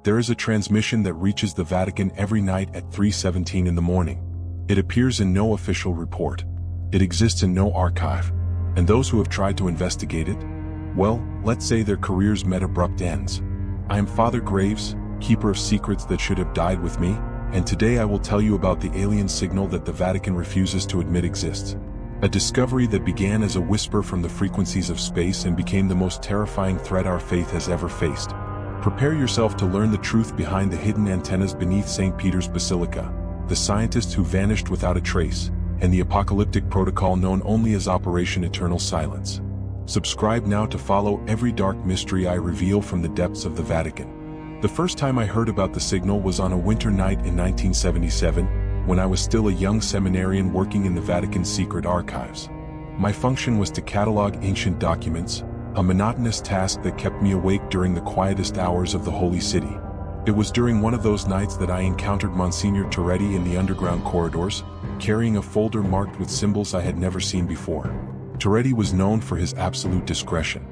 There is a transmission that reaches the Vatican every night at 3:17 in the morning. It appears in no official report. It exists in no archive. And those who have tried to investigate it? Well, let's say their careers met abrupt ends. I am Father Graves, keeper of secrets that should have died with me, and today I will tell you about the alien signal that the Vatican refuses to admit exists. A discovery that began as a whisper from the frequencies of space and became the most terrifying threat our faith has ever faced. Prepare yourself to learn the truth behind the hidden antennas beneath St. Peter's Basilica, the scientists who vanished without a trace, and the apocalyptic protocol known only as Operation Eternal Silence. Subscribe now to follow every dark mystery I reveal from the depths of the Vatican. The first time I heard about the signal was on a winter night in 1977, when I was still a young seminarian working in the Vatican's secret archives. My function was to catalog ancient documents, a monotonous task that kept me awake during the quietest hours of the Holy City. It was during one of those nights that I encountered Monsignor Toretti in the underground corridors, carrying a folder marked with symbols I had never seen before. Toretti was known for his absolute discretion.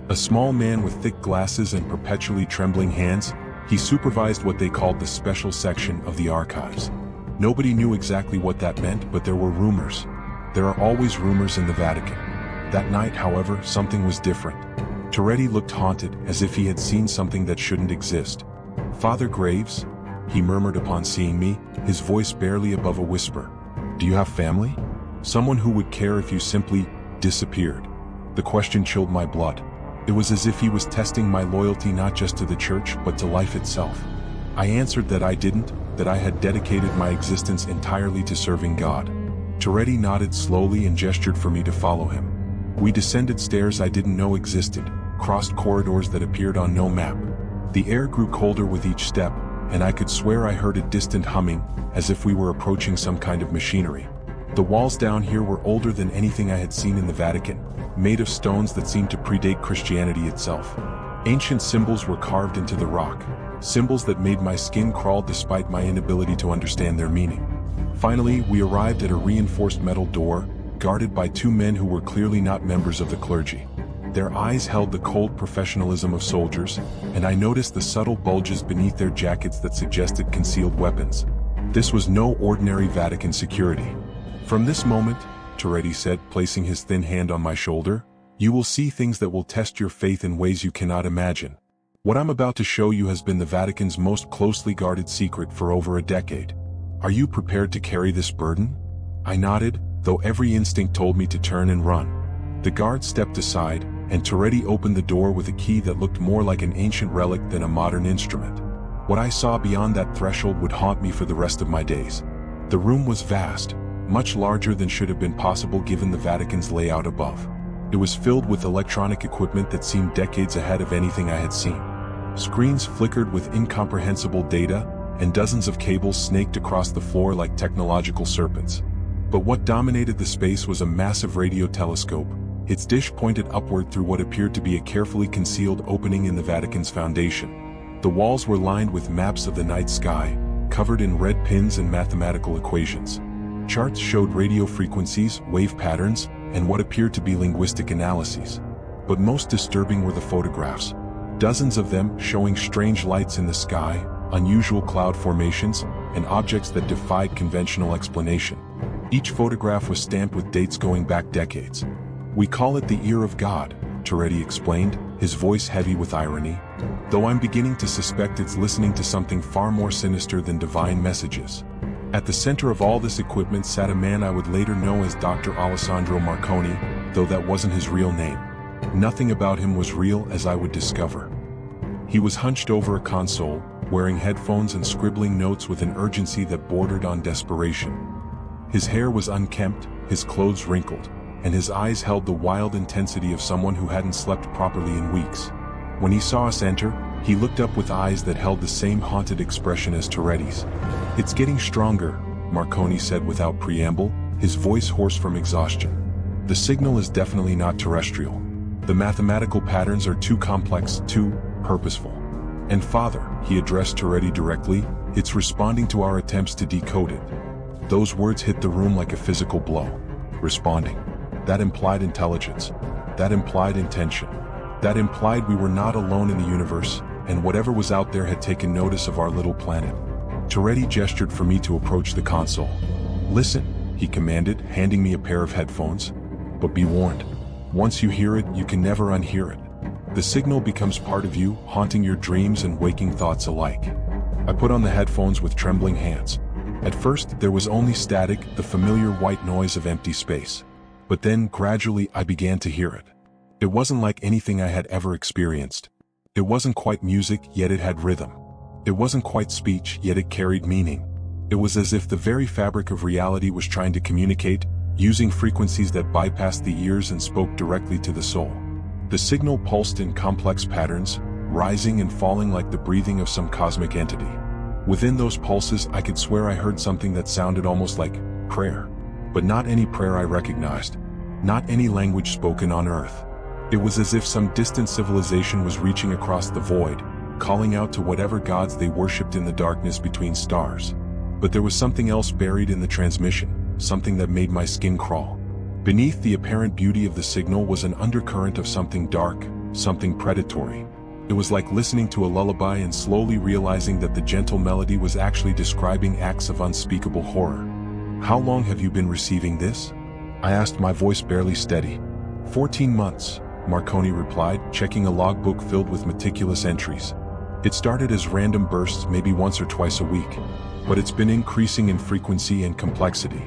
A small man with thick glasses and perpetually trembling hands, he supervised what they called the special section of the archives. Nobody knew exactly what that meant, but there were rumors. There are always rumors in the Vatican. That night, however, something was different. Toretti looked haunted, as if he had seen something that shouldn't exist. "Father Graves?" he murmured upon seeing me, his voice barely above a whisper. "Do you have family? Someone who would care if you simply disappeared?" The question chilled my blood. It was as if he was testing my loyalty not just to the church, but to life itself. I answered that I didn't, that I had dedicated my existence entirely to serving God. Toretti nodded slowly and gestured for me to follow him. We descended stairs I didn't know existed, crossed corridors that appeared on no map. The air grew colder with each step, and I could swear I heard a distant humming, as if we were approaching some kind of machinery. The walls down here were older than anything I had seen in the Vatican, made of stones that seemed to predate Christianity itself. Ancient symbols were carved into the rock, symbols that made my skin crawl despite my inability to understand their meaning. Finally, we arrived at a reinforced metal door, guarded by two men who were clearly not members of the clergy. Their eyes held the cold professionalism of soldiers, and I noticed the subtle bulges beneath their jackets that suggested concealed weapons. This was no ordinary Vatican security. "From this moment," Toretti said, placing his thin hand on my shoulder, "you will see things that will test your faith in ways you cannot imagine. What I'm about to show you has been the Vatican's most closely guarded secret for over a decade. Are you prepared to carry this burden?" I nodded, though every instinct told me to turn and run. The guard stepped aside, and Toretti opened the door with a key that looked more like an ancient relic than a modern instrument. What I saw beyond that threshold would haunt me for the rest of my days. The room was vast, much larger than should have been possible given the Vatican's layout above. It was filled with electronic equipment that seemed decades ahead of anything I had seen. Screens flickered with incomprehensible data, and dozens of cables snaked across the floor like technological serpents. But what dominated the space was a massive radio telescope, its dish pointed upward through what appeared to be a carefully concealed opening in the Vatican's foundation. The walls were lined with maps of the night sky, covered in red pins and mathematical equations. Charts showed radio frequencies, wave patterns, and what appeared to be linguistic analyses. But most disturbing were the photographs. Dozens of them showing strange lights in the sky, unusual cloud formations, and objects that defied conventional explanation. Each photograph was stamped with dates going back decades. "We call it the ear of God," Toretti explained, his voice heavy with irony, "though I'm beginning to suspect it's listening to something far more sinister than divine messages." At the center of all this equipment sat a man I would later know as Dr. Alessandro Marconi, though that wasn't his real name. Nothing about him was real, as I would discover. He was hunched over a console, wearing headphones and scribbling notes with an urgency that bordered on desperation. His hair was unkempt, his clothes wrinkled, and his eyes held the wild intensity of someone who hadn't slept properly in weeks. When he saw us enter, he looked up with eyes that held the same haunted expression as Toretti's. "It's getting stronger," Marconi said without preamble, his voice hoarse from exhaustion. "The signal is definitely not terrestrial. The mathematical patterns are too complex, too purposeful. And Father," he addressed Toretti directly, "it's responding to our attempts to decode it." Those words hit the room like a physical blow. Responding. That implied intelligence. That implied intention. That implied we were not alone in the universe, and whatever was out there had taken notice of our little planet. Toretti gestured for me to approach the console. "Listen," he commanded, handing me a pair of headphones. "But be warned. Once you hear it, you can never unhear it. The signal becomes part of you, haunting your dreams and waking thoughts alike." I put on the headphones with trembling hands. At first, there was only static, the familiar white noise of empty space. But then, gradually, I began to hear it. It wasn't like anything I had ever experienced. It wasn't quite music, yet it had rhythm. It wasn't quite speech, yet it carried meaning. It was as if the very fabric of reality was trying to communicate, using frequencies that bypassed the ears and spoke directly to the soul. The signal pulsed in complex patterns, rising and falling like the breathing of some cosmic entity. Within those pulses, I could swear I heard something that sounded almost like prayer. But not any prayer I recognized. Not any language spoken on Earth. It was as if some distant civilization was reaching across the void, calling out to whatever gods they worshipped in the darkness between stars. But there was something else buried in the transmission, something that made my skin crawl. Beneath the apparent beauty of the signal was an undercurrent of something dark, something predatory. It was like listening to a lullaby and slowly realizing that the gentle melody was actually describing acts of unspeakable horror. "How long have you been receiving this?" I asked, my voice barely steady. 14 months, Marconi replied, checking a logbook filled with meticulous entries. "It started as random bursts, maybe once or twice a week. But it's been increasing in frequency and complexity.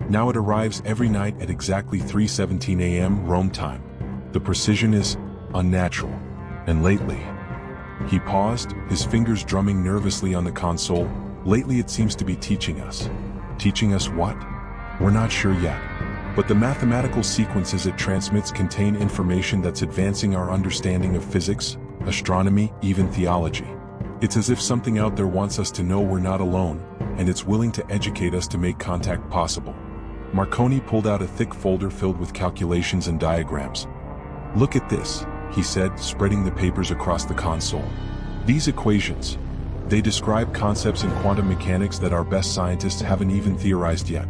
Now it arrives every night at exactly 3:17 a.m. Rome time. The precision is unnatural. And lately..." He paused, his fingers drumming nervously on the console. "Lately it seems to be teaching us." "Teaching us what?" "We're not sure yet. But the mathematical sequences it transmits contain information that's advancing our understanding of physics, astronomy, even theology. It's as if something out there wants us to know we're not alone, and it's willing to educate us to make contact possible." Marconi pulled out a thick folder filled with calculations and diagrams. "Look at this," he said, spreading the papers across the console. "These equations, they describe concepts in quantum mechanics that our best scientists haven't even theorized yet.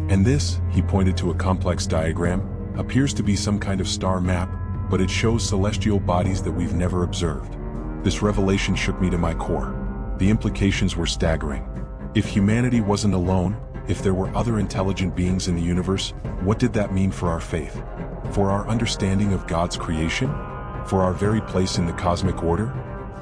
And this," he pointed to a complex diagram, "appears to be some kind of star map, but it shows celestial bodies that we've never observed." This revelation shook me to my core. The implications were staggering. If humanity wasn't alone, if there were other intelligent beings in the universe, what did that mean for our faith? For our understanding of God's creation? For our very place in the cosmic order?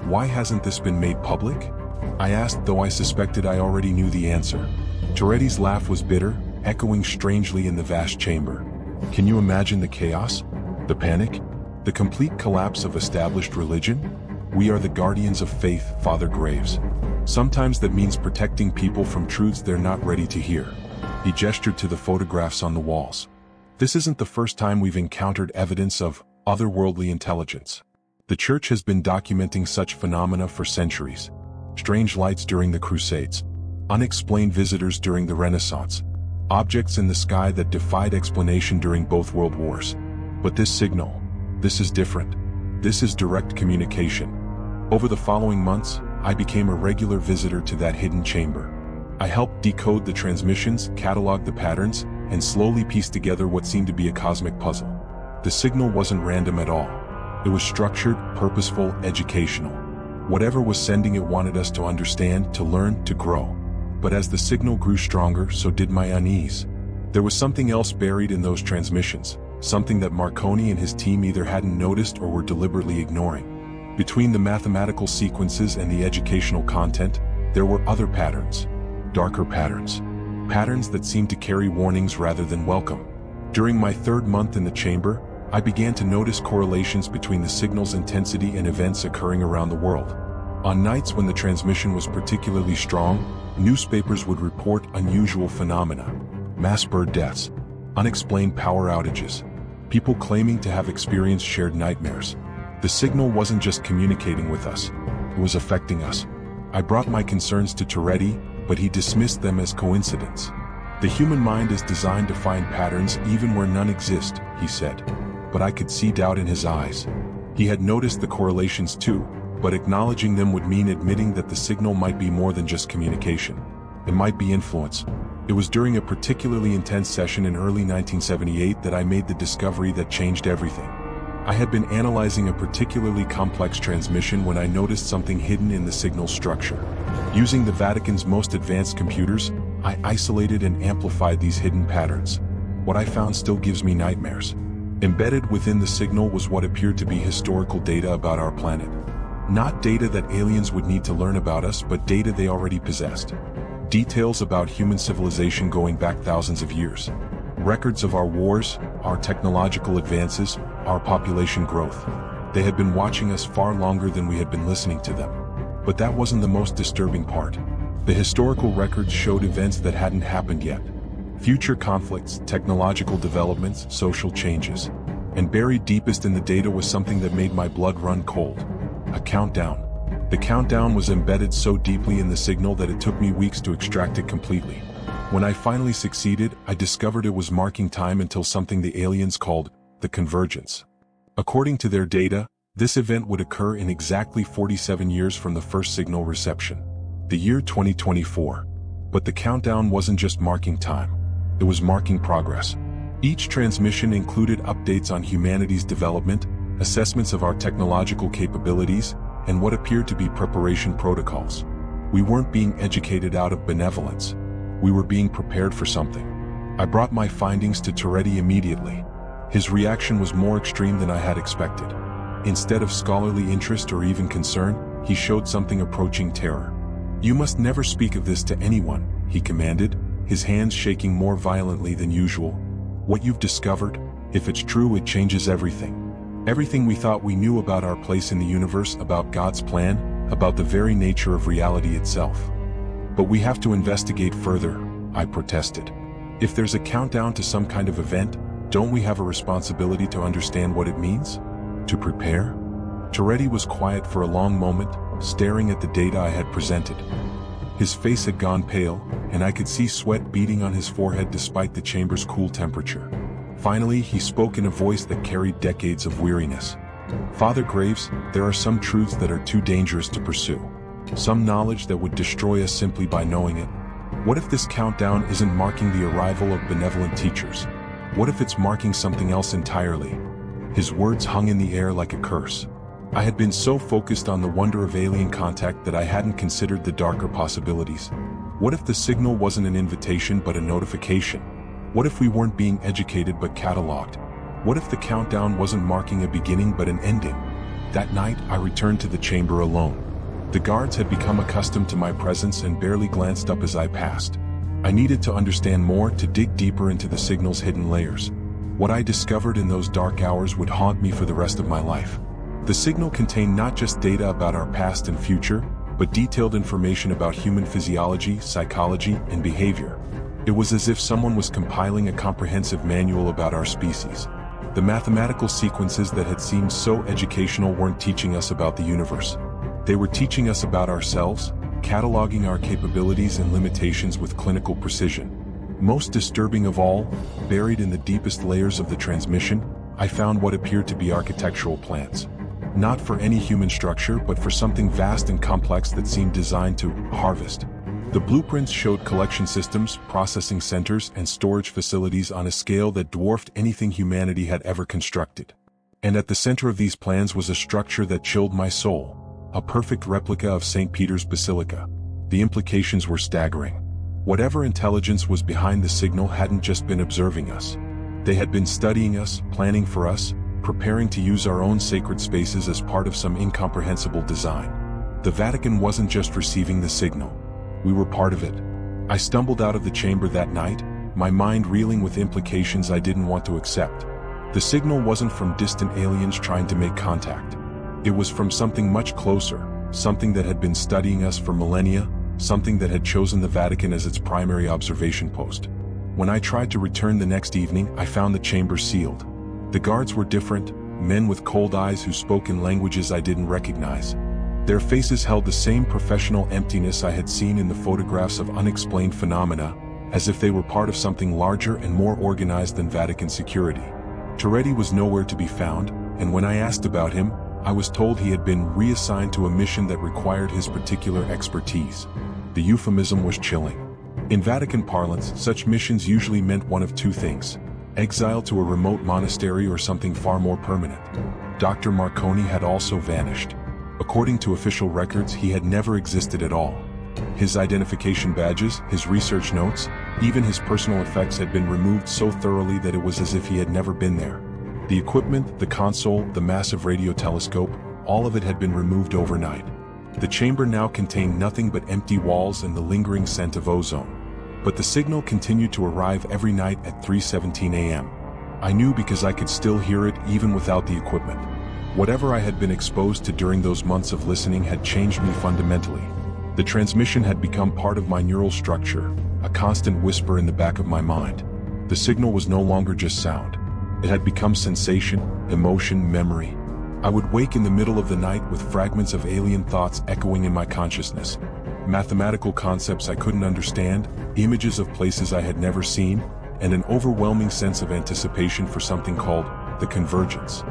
Why hasn't this been made public? I asked, though I suspected I already knew the answer. Toretti's laugh was bitter, echoing strangely in the vast chamber. "Can you imagine the chaos? The panic? The complete collapse of established religion? We are the guardians of faith, Father Graves. Sometimes that means protecting people from truths they're not ready to hear." He gestured to the photographs on the walls. "This isn't the first time we've encountered evidence of otherworldly intelligence. The Church has been documenting such phenomena for centuries. Strange lights during the Crusades. Unexplained visitors during the Renaissance. Objects in the sky that defied explanation during both World Wars. But this signal, this is different. This is direct communication." Over the following months, I became a regular visitor to that hidden chamber. I helped decode the transmissions, catalog the patterns, and slowly piece together what seemed to be a cosmic puzzle. The signal wasn't random at all. It was structured, purposeful, educational. Whatever was sending it wanted us to understand, to learn, to grow. But as the signal grew stronger, so did my unease. There was something else buried in those transmissions, something that Marconi and his team either hadn't noticed or were deliberately ignoring. Between the mathematical sequences and the educational content, there were other patterns. Darker patterns. Patterns that seemed to carry warnings rather than welcome. During my third month in the chamber, I began to notice correlations between the signal's intensity and events occurring around the world. On nights when the transmission was particularly strong, newspapers would report unusual phenomena. Mass bird deaths. Unexplained power outages. People claiming to have experienced shared nightmares. The signal wasn't just communicating with us. It was affecting us. I brought my concerns to Toretti, but he dismissed them as coincidence. "The human mind is designed to find patterns even where none exist," he said. But I could see doubt in his eyes. He had noticed the correlations too, but acknowledging them would mean admitting that the signal might be more than just communication. It might be influence. It was during a particularly intense session in early 1978 that I made the discovery that changed everything. I had been analyzing a particularly complex transmission when I noticed something hidden in the signal structure. Using the Vatican's most advanced computers, I isolated and amplified these hidden patterns. What I found still gives me nightmares. Embedded within the signal was what appeared to be historical data about our planet. Not data that aliens would need to learn about us, but data they already possessed. Details about human civilization going back thousands of years. Records of our wars, our technological advances, our population growth. They had been watching us far longer than we had been listening to them. But that wasn't the most disturbing part. The historical records showed events that hadn't happened yet. Future conflicts, technological developments, social changes. And buried deepest in the data was something that made my blood run cold. A countdown. The countdown was embedded so deeply in the signal that it took me weeks to extract it completely. When I finally succeeded, I discovered it was marking time until something the aliens called the Convergence. According to their data, this event would occur in exactly 47 years from the first signal reception. The year 2024. But the countdown wasn't just marking time. It was marking progress. Each transmission included updates on humanity's development, assessments of our technological capabilities, and what appeared to be preparation protocols. We weren't being educated out of benevolence. We were being prepared for something. I brought my findings to Toretti immediately. His reaction was more extreme than I had expected. Instead of scholarly interest or even concern, he showed something approaching terror. "You must never speak of this to anyone," he commanded, his hands shaking more violently than usual. "What you've discovered, if it's true, it changes everything. Everything we thought we knew about our place in the universe, about God's plan, about the very nature of reality itself." "But we have to investigate further," I protested. "If there's a countdown to some kind of event, don't we have a responsibility to understand what it means? To prepare?" Toretti was quiet for a long moment, staring at the data I had presented. His face had gone pale, and I could see sweat beading on his forehead despite the chamber's cool temperature. Finally, he spoke in a voice that carried decades of weariness. "Father Graves, there are some truths that are too dangerous to pursue. Some knowledge that would destroy us simply by knowing it. What if this countdown isn't marking the arrival of benevolent teachers? What if it's marking something else entirely?" His words hung in the air like a curse. I had been so focused on the wonder of alien contact that I hadn't considered the darker possibilities. What if the signal wasn't an invitation but a notification? What if we weren't being educated but cataloged? What if the countdown wasn't marking a beginning but an ending? That night, I returned to the chamber alone. The guards had become accustomed to my presence and barely glanced up as I passed. I needed to understand more, to dig deeper into the signal's hidden layers. What I discovered in those dark hours would haunt me for the rest of my life. The signal contained not just data about our past and future, but detailed information about human physiology, psychology, and behavior. It was as if someone was compiling a comprehensive manual about our species. The mathematical sequences that had seemed so educational weren't teaching us about the universe. They were teaching us about ourselves, cataloging our capabilities and limitations with clinical precision. Most disturbing of all, buried in the deepest layers of the transmission, I found what appeared to be architectural plans. Not for any human structure, but for something vast and complex that seemed designed to harvest. The blueprints showed collection systems, processing centers, and storage facilities on a scale that dwarfed anything humanity had ever constructed. And at the center of these plans was a structure that chilled my soul, a perfect replica of St. Peter's Basilica. The implications were staggering. Whatever intelligence was behind the signal hadn't just been observing us. They had been studying us, planning for us, preparing to use our own sacred spaces as part of some incomprehensible design. The Vatican wasn't just receiving the signal. We were part of it. I stumbled out of the chamber that night, my mind reeling with implications I didn't want to accept. The signal wasn't from distant aliens trying to make contact. It was from something much closer, something that had been studying us for millennia, something that had chosen the Vatican as its primary observation post. When I tried to return the next evening, I found the chamber sealed. The guards were different, men with cold eyes who spoke in languages I didn't recognize. Their faces held the same professional emptiness I had seen in the photographs of unexplained phenomena, as if they were part of something larger and more organized than Vatican security. Toretti was nowhere to be found, and when I asked about him, I was told he had been reassigned to a mission that required his particular expertise. The euphemism was chilling. In Vatican parlance, such missions usually meant one of two things: exile to a remote monastery or something far more permanent. Dr. Marconi had also vanished. According to official records, he had never existed at all. His identification badges, his research notes, even his personal effects had been removed so thoroughly that it was as if he had never been there. The equipment, the console, the massive radio telescope, all of it had been removed overnight. The chamber now contained nothing but empty walls and the lingering scent of ozone. But the signal continued to arrive every night at 3:17 a.m. I knew because I could still hear it even without the equipment. Whatever I had been exposed to during those months of listening had changed me fundamentally. The transmission had become part of my neural structure, a constant whisper in the back of my mind. The signal was no longer just sound. It had become sensation, emotion, memory. I would wake in the middle of the night with fragments of alien thoughts echoing in my consciousness. Mathematical concepts I couldn't understand, images of places I had never seen, and an overwhelming sense of anticipation for something called the Convergence.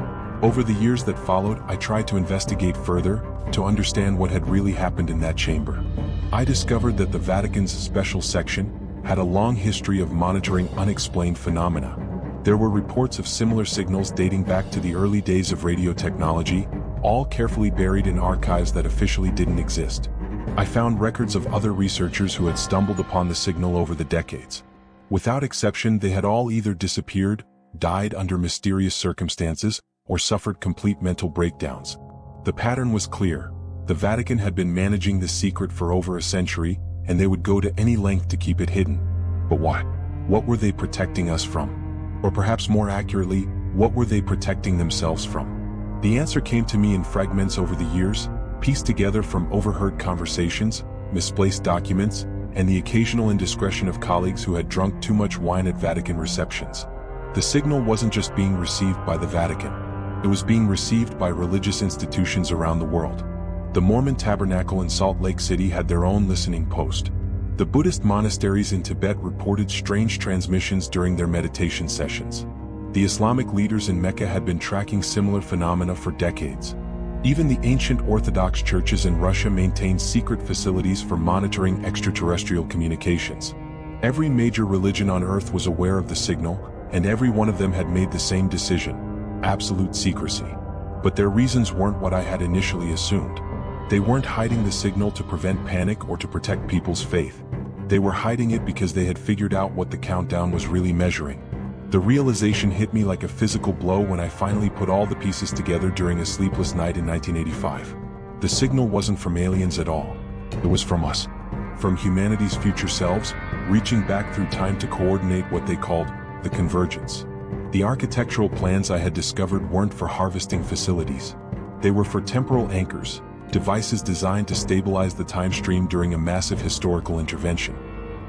Over the years that followed, I tried to investigate further, to understand what had really happened in that chamber. I discovered that the Vatican's special section had a long history of monitoring unexplained phenomena. There were reports of similar signals dating back to the early days of radio technology, all carefully buried in archives that officially didn't exist. I found records of other researchers who had stumbled upon the signal over the decades. Without exception, they had all either disappeared, died under mysterious circumstances, or suffered complete mental breakdowns. The pattern was clear. The Vatican had been managing this secret for over a century, and they would go to any length to keep it hidden. But why? What were they protecting us from? Or perhaps more accurately, what were they protecting themselves from? The answer came to me in fragments over the years, pieced together from overheard conversations, misplaced documents, and the occasional indiscretion of colleagues who had drunk too much wine at Vatican receptions. The signal wasn't just being received by the Vatican. It was being received by religious institutions around the world. The Mormon Tabernacle in Salt Lake City had their own listening post. The Buddhist monasteries in Tibet reported strange transmissions during their meditation sessions. The Islamic leaders in Mecca had been tracking similar phenomena for decades. Even the ancient Orthodox churches in Russia maintained secret facilities for monitoring extraterrestrial communications. Every major religion on Earth was aware of the signal, and every one of them had made the same decision: absolute secrecy. But their reasons weren't what I had initially assumed. They weren't hiding the signal to prevent panic or to protect people's faith. They were hiding it because they had figured out what the countdown was really measuring. The realization hit me like a physical blow when I finally put all the pieces together during a sleepless night in 1985. The signal wasn't from aliens at all. It was from us. From humanity's future selves, reaching back through time to coordinate what they called the Convergence. The architectural plans I had discovered weren't for harvesting facilities. They were for temporal anchors, devices designed to stabilize the time stream during a massive historical intervention.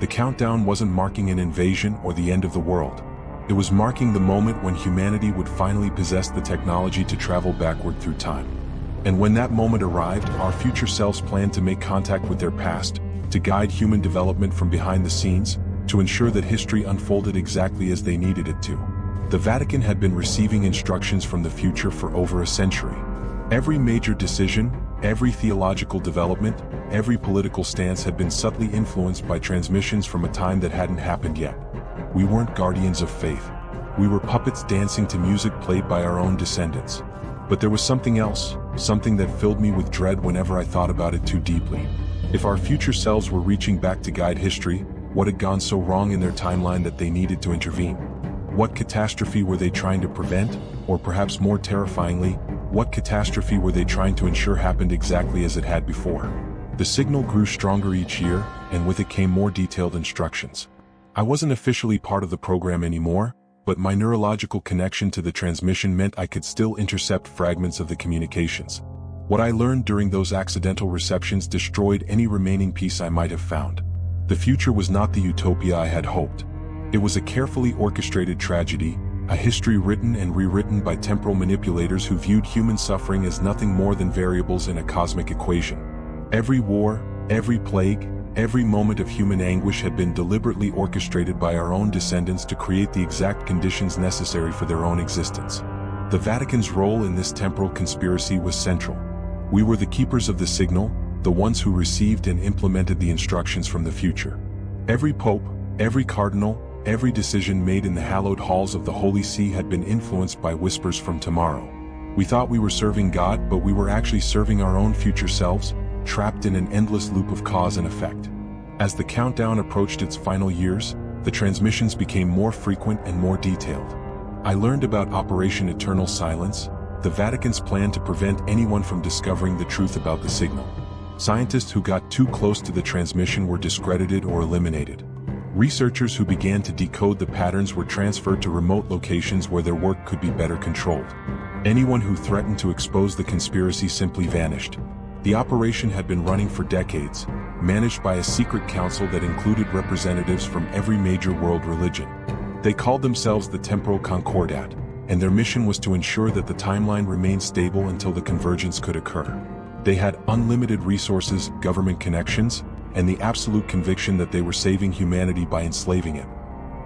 The countdown wasn't marking an invasion or the end of the world. It was marking the moment when humanity would finally possess the technology to travel backward through time. And when that moment arrived, our future selves planned to make contact with their past, to guide human development from behind the scenes, to ensure that history unfolded exactly as they needed it to. The Vatican had been receiving instructions from the future for over a century. Every major decision, every theological development, every political stance had been subtly influenced by transmissions from a time that hadn't happened yet. We weren't guardians of faith. We were puppets dancing to music played by our own descendants. But there was something else, something that filled me with dread whenever I thought about it too deeply. If our future selves were reaching back to guide history, what had gone so wrong in their timeline that they needed to intervene? What catastrophe were they trying to prevent? Or perhaps more terrifyingly, what catastrophe were they trying to ensure happened exactly as it had before? The signal grew stronger each year, and with it came more detailed instructions. I wasn't officially part of the program anymore, but my neurological connection to the transmission meant I could still intercept fragments of the communications. What I learned during those accidental receptions destroyed any remaining piece I might have found. The future was not the utopia I had hoped. It was a carefully orchestrated tragedy, a history written and rewritten by temporal manipulators who viewed human suffering as nothing more than variables in a cosmic equation. Every war, every plague, every moment of human anguish had been deliberately orchestrated by our own descendants to create the exact conditions necessary for their own existence. The Vatican's role in this temporal conspiracy was central. We were the keepers of the signal, the ones who received and implemented the instructions from the future. Every pope, every cardinal, every decision made in the hallowed halls of the Holy See had been influenced by whispers from tomorrow. We thought we were serving God, but we were actually serving our own future selves, trapped in an endless loop of cause and effect. As the countdown approached its final years, the transmissions became more frequent and more detailed. I learned about Operation Eternal Silence, the Vatican's plan to prevent anyone from discovering the truth about the signal. Scientists who got too close to the transmission were discredited or eliminated. Researchers who began to decode the patterns were transferred to remote locations where their work could be better controlled. Anyone who threatened to expose the conspiracy simply vanished. The operation had been running for decades, managed by a secret council that included representatives from every major world religion. They called themselves the Temporal Concordat, and their mission was to ensure that the timeline remained stable until the convergence could occur. They had unlimited resources, government connections, and the absolute conviction that they were saving humanity by enslaving it.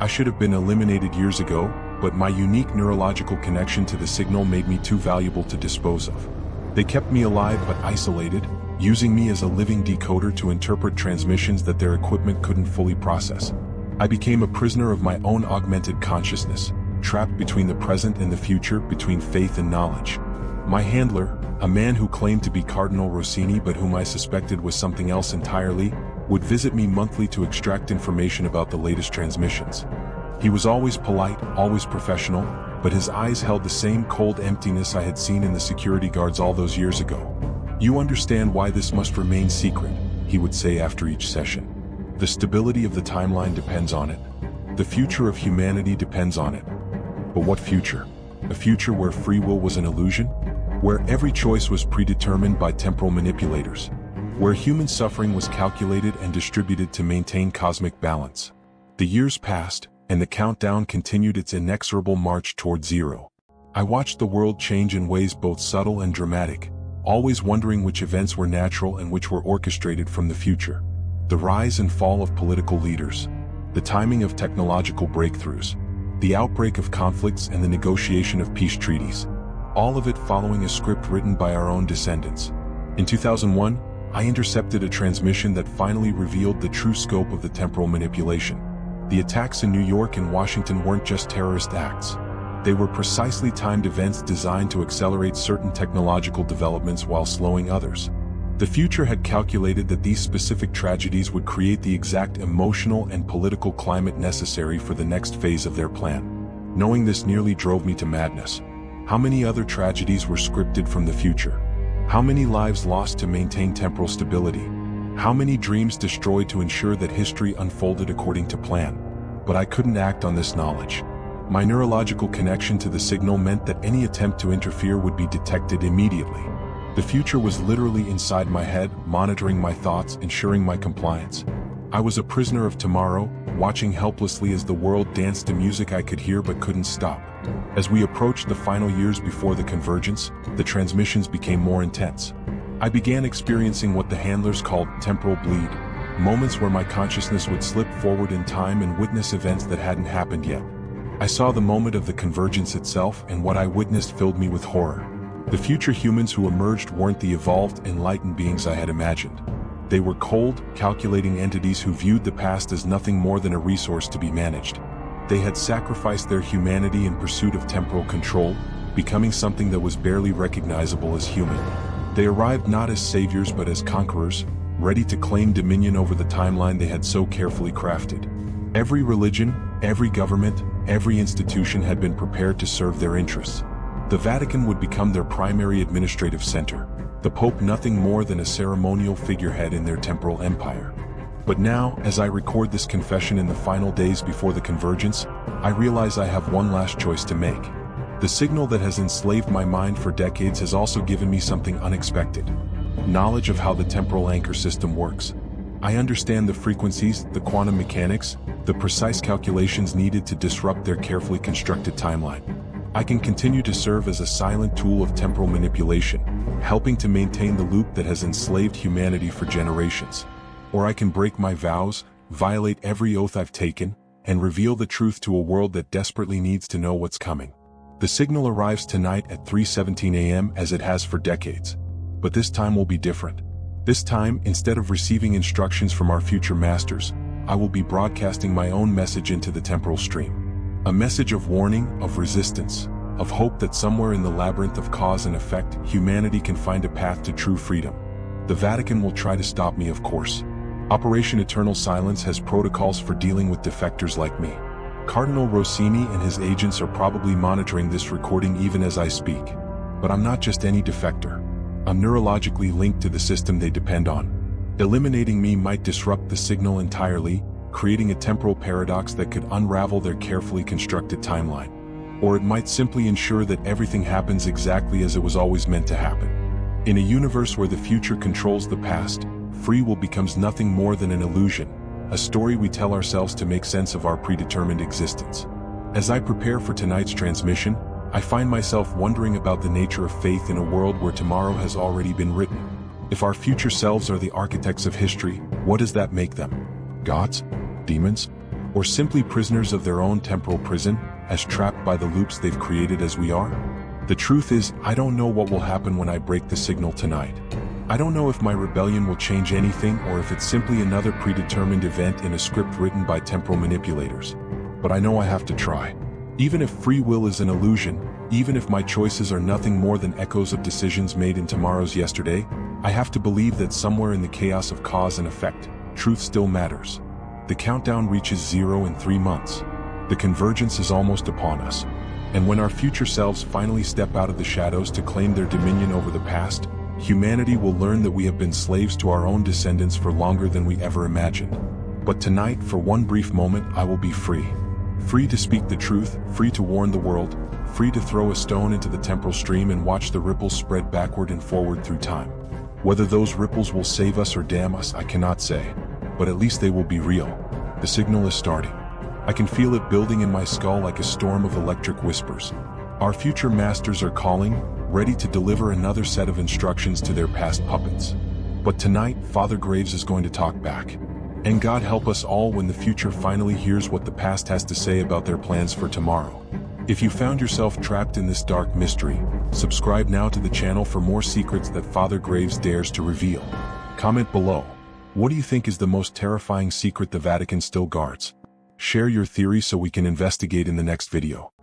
I should have been eliminated years ago, but my unique neurological connection to the signal made me too valuable to dispose of. They kept me alive but isolated, using me as a living decoder to interpret transmissions that their equipment couldn't fully process. I became a prisoner of my own augmented consciousness, trapped between the present and the future, between faith and knowledge. My handler, a man who claimed to be Cardinal Rossini but whom I suspected was something else entirely, would visit me monthly to extract information about the latest transmissions. He was always polite, always professional, but his eyes held the same cold emptiness I had seen in the security guards all those years ago. "You understand why this must remain secret," he would say after each session. "The stability of the timeline depends on it. The future of humanity depends on it." But what future? A future where free will was an illusion? Where every choice was predetermined by temporal manipulators? Where human suffering was calculated and distributed to maintain cosmic balance? The years passed, and the countdown continued its inexorable march toward zero. I watched the world change in ways both subtle and dramatic, always wondering which events were natural and which were orchestrated from the future. The rise and fall of political leaders, the timing of technological breakthroughs, the outbreak of conflicts and the negotiation of peace treaties. All of it following a script written by our own descendants. In 2001, I intercepted a transmission that finally revealed the true scope of the temporal manipulation. The attacks in New York and Washington weren't just terrorist acts. They were precisely timed events designed to accelerate certain technological developments while slowing others. The future had calculated that these specific tragedies would create the exact emotional and political climate necessary for the next phase of their plan. Knowing this nearly drove me to madness. How many other tragedies were scripted from the future? How many lives lost to maintain temporal stability? How many dreams destroyed to ensure that history unfolded according to plan? But I couldn't act on this knowledge. My neurological connection to the signal meant that any attempt to interfere would be detected immediately. The future was literally inside my head, monitoring my thoughts, ensuring my compliance. I was a prisoner of tomorrow, watching helplessly as the world danced to music I could hear but couldn't stop. As we approached the final years before the convergence, the transmissions became more intense. I began experiencing what the handlers called temporal bleed, moments where my consciousness would slip forward in time and witness events that hadn't happened yet. I saw the moment of the convergence itself, and what I witnessed filled me with horror. The future humans who emerged weren't the evolved, enlightened beings I had imagined. They were cold, calculating entities who viewed the past as nothing more than a resource to be managed. They had sacrificed their humanity in pursuit of temporal control, becoming something that was barely recognizable as human. They arrived not as saviors but as conquerors, ready to claim dominion over the timeline they had so carefully crafted. Every religion, every government, every institution had been prepared to serve their interests. The Vatican would become their primary administrative center, the Pope nothing more than a ceremonial figurehead in their temporal empire. But now, as I record this confession in the final days before the convergence, I realize I have one last choice to make. The signal that has enslaved my mind for decades has also given me something unexpected: knowledge of how the temporal anchor system works. I understand the frequencies, the quantum mechanics, the precise calculations needed to disrupt their carefully constructed timeline. I can continue to serve as a silent tool of temporal manipulation, helping to maintain the loop that has enslaved humanity for generations. Or I can break my vows, violate every oath I've taken, and reveal the truth to a world that desperately needs to know what's coming. The signal arrives tonight at 3:17 a.m. as it has for decades. But this time will be different. This time, instead of receiving instructions from our future masters, I will be broadcasting my own message into the temporal stream. A message of warning, of resistance, of hope that somewhere in the labyrinth of cause and effect, humanity can find a path to true freedom. The Vatican will try to stop me, of course. Operation Eternal Silence has protocols for dealing with defectors like me. Cardinal Rossini and his agents are probably monitoring this recording even as I speak. But I'm not just any defector. I'm neurologically linked to the system they depend on. Eliminating me might disrupt the signal entirely, creating a temporal paradox that could unravel their carefully constructed timeline. Or it might simply ensure that everything happens exactly as it was always meant to happen. In a universe where the future controls the past, free will becomes nothing more than an illusion, a story we tell ourselves to make sense of our predetermined existence. As I prepare for tonight's transmission, I find myself wondering about the nature of faith in a world where tomorrow has already been written. If our future selves are the architects of history, what does that make them? Gods? Demons? Or simply prisoners of their own temporal prison, as trapped by the loops they've created as we are? The truth is, I don't know what will happen when I break the signal tonight. I don't know if my rebellion will change anything or if it's simply another predetermined event in a script written by temporal manipulators. But I know I have to try. Even if free will is an illusion, even if my choices are nothing more than echoes of decisions made in tomorrow's yesterday, I have to believe that somewhere in the chaos of cause and effect, truth still matters. The countdown reaches 0 in 3 months. The convergence is almost upon us. And when our future selves finally step out of the shadows to claim their dominion over the past, humanity will learn that we have been slaves to our own descendants for longer than we ever imagined. But tonight, for one brief moment, I will be free. Free to speak the truth, free to warn the world, free to throw a stone into the temporal stream and watch the ripples spread backward and forward through time. Whether those ripples will save us or damn us, I cannot say. But at least they will be real. The signal is starting. I can feel it building in my skull like a storm of electric whispers. Our future masters are calling, ready to deliver another set of instructions to their past puppets. But tonight, Father Graves is going to talk back. And God help us all when the future finally hears what the past has to say about their plans for tomorrow. If you found yourself trapped in this dark mystery, subscribe now to the channel for more secrets that Father Graves dares to reveal. Comment below. What do you think is the most terrifying secret the Vatican still guards? Share your theory so we can investigate in the next video.